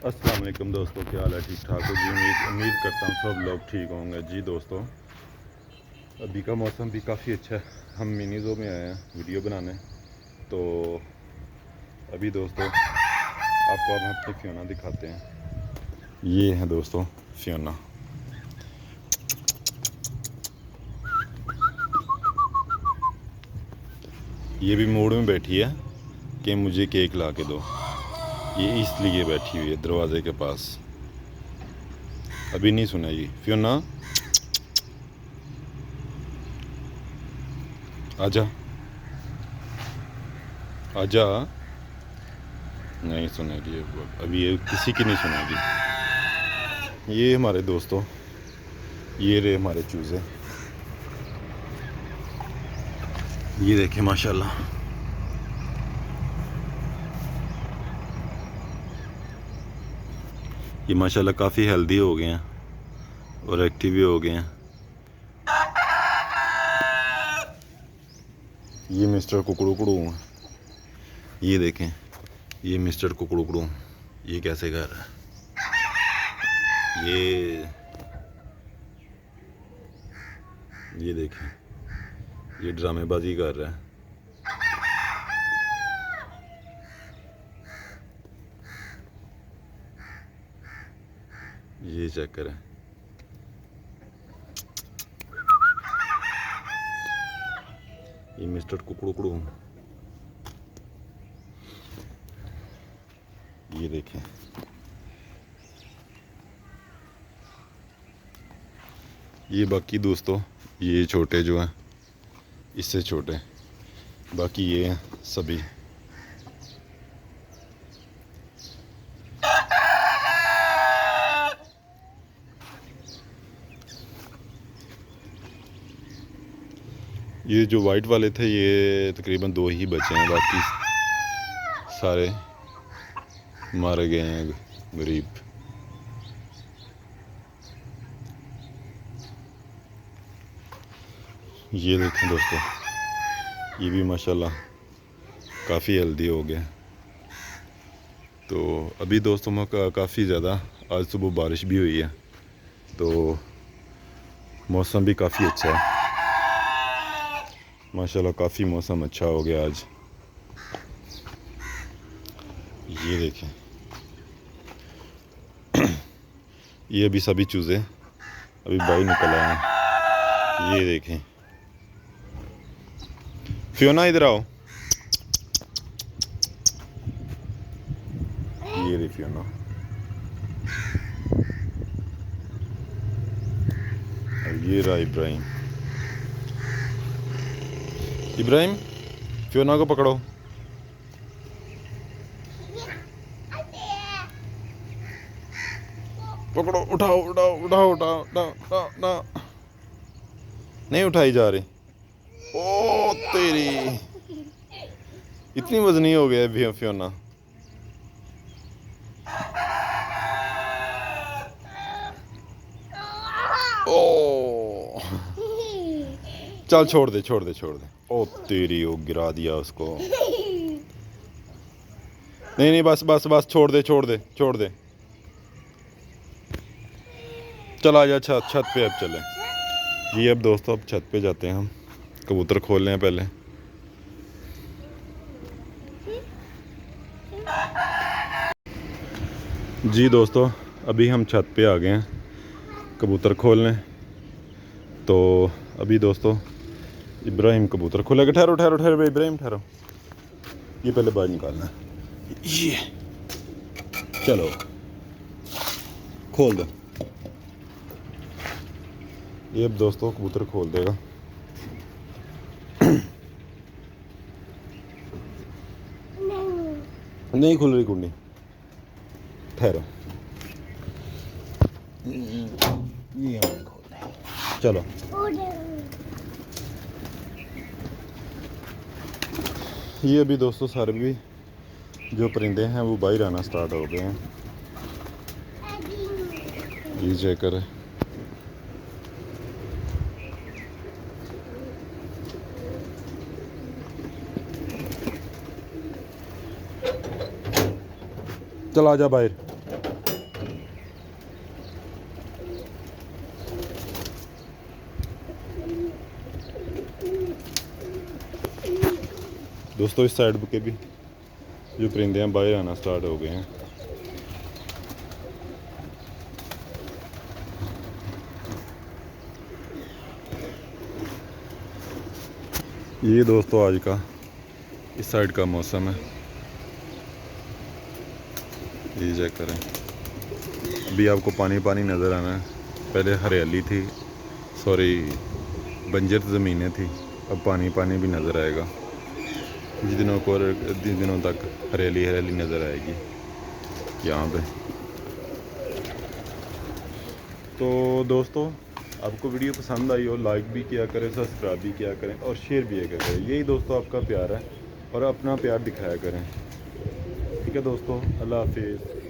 अस्सलाम वालेकुम दोस्तों, क्या हाल है? ठीक ठाक हो जी? उम्मीद करता हूँ सब लोग ठीक होंगे जी। दोस्तों, अभी का मौसम भी काफ़ी अच्छा है। हम मिनी ज़ू में आए हैं वीडियो बनाने। तो अभी दोस्तों आपको हम अपनी फियोना दिखाते हैं। ये है दोस्तों फियोना। ये भी मूड में बैठी है कि मुझे केक ला के दो। ये इसलिए बैठी हुई है दरवाजे के पास। अभी नहीं सुनेगी फियोना, आजा आजा। नहीं सुनेगी अभी, ये किसी की नहीं सुनेगी। ये हमारे दोस्तों, ये रहे हमारे चूज़े। ये देखें माशाल्लाह, ये माशाल्लाह काफ़ी हेल्दी हो गए हैं और एक्टिव भी हो गए हैं। ये मिस्टर कुकड़ू, ये देखें, ये मिस्टर कुकड़ू ये कैसे कर रहा है। ये देखें, ये ड्रामेबाजी कर रहा है। ये चेक करें, ये मिस्टर कुकड़ू। ये देखें, ये बाकी दोस्तों, ये छोटे जो हैं इससे छोटे, बाकी ये हैं सभी। ये जो वाइट वाले थे ये तकरीबन 2 ही बचे हैं, बाकी सारे मारे गए हैं गरीब। ये देखें दोस्तों, ये भी माशाल्लाह काफ़ी हेल्दी हो गया। तो अभी दोस्तों में काफ़ी ज़्यादा आज सुबह बारिश भी हुई है, तो मौसम भी काफ़ी अच्छा है माशाल्लाह। काफ़ी मौसम अच्छा हो गया आज। ये देखें, ये अभी सभी चूज़े अभी बाहर निकल आए हैं। ये देखें, फियोना इधर आओ। ये रही फियोना। ये रहा इब्राहिम, फियोना को पकड़ो। पकड़ो, उठाओ। नहीं उठाई जा रही। ओ तेरी, इतनी वजनी हो गया फियोना। ओ चल छोड़ दे। ओ तेरी, ओ गिरा दिया उसको। नहीं बस छोड़ दे। चल आ जा छत पे अब चले। जी अब दोस्तों, अब छत पे जाते हैं हम, कबूतर खोल लें पहले। जी दोस्तों, अभी हम छत पे आ गए हैं कबूतर खोलने। तो अभी दोस्तों इब्राहिम कबूतर खोलेगा। ठहरो इब्राहिम ठहरो, ये पहले बाहर निकालना है। ये चलो खोल दो। ये अब दोस्तों कबूतर खोल देगा। नहीं खुल रही कुंडी, ठहरो। ये खोल, चलो। ये अभी दोस्तों सारे भी जो परिंदे हैं वो बाहर आना स्टार्ट हो गए हैं। ये चेक करें, चल आजा बाहर। दोस्तों इस साइड के भी जो परिंदे हैं बाहर आना स्टार्ट हो गए हैं। ये दोस्तों आज का इस साइड का मौसम है, ये चेक करें। अभी आपको पानी पानी नज़र आना है, पहले हरियाली थी, सॉरी बंजर ज़मीनें थी, अब पानी पानी भी नज़र आएगा। जिन दिनों तक हरियाली हरियाली नज़र आएगी यहाँ पे। तो दोस्तों आपको वीडियो पसंद आई हो, लाइक भी किया करें, सब्सक्राइब भी किया करें और शेयर भी किया करें। यही दोस्तों आपका प्यार है और अपना प्यार दिखाया करें। ठीक है दोस्तों, अल्लाह हाफिज़।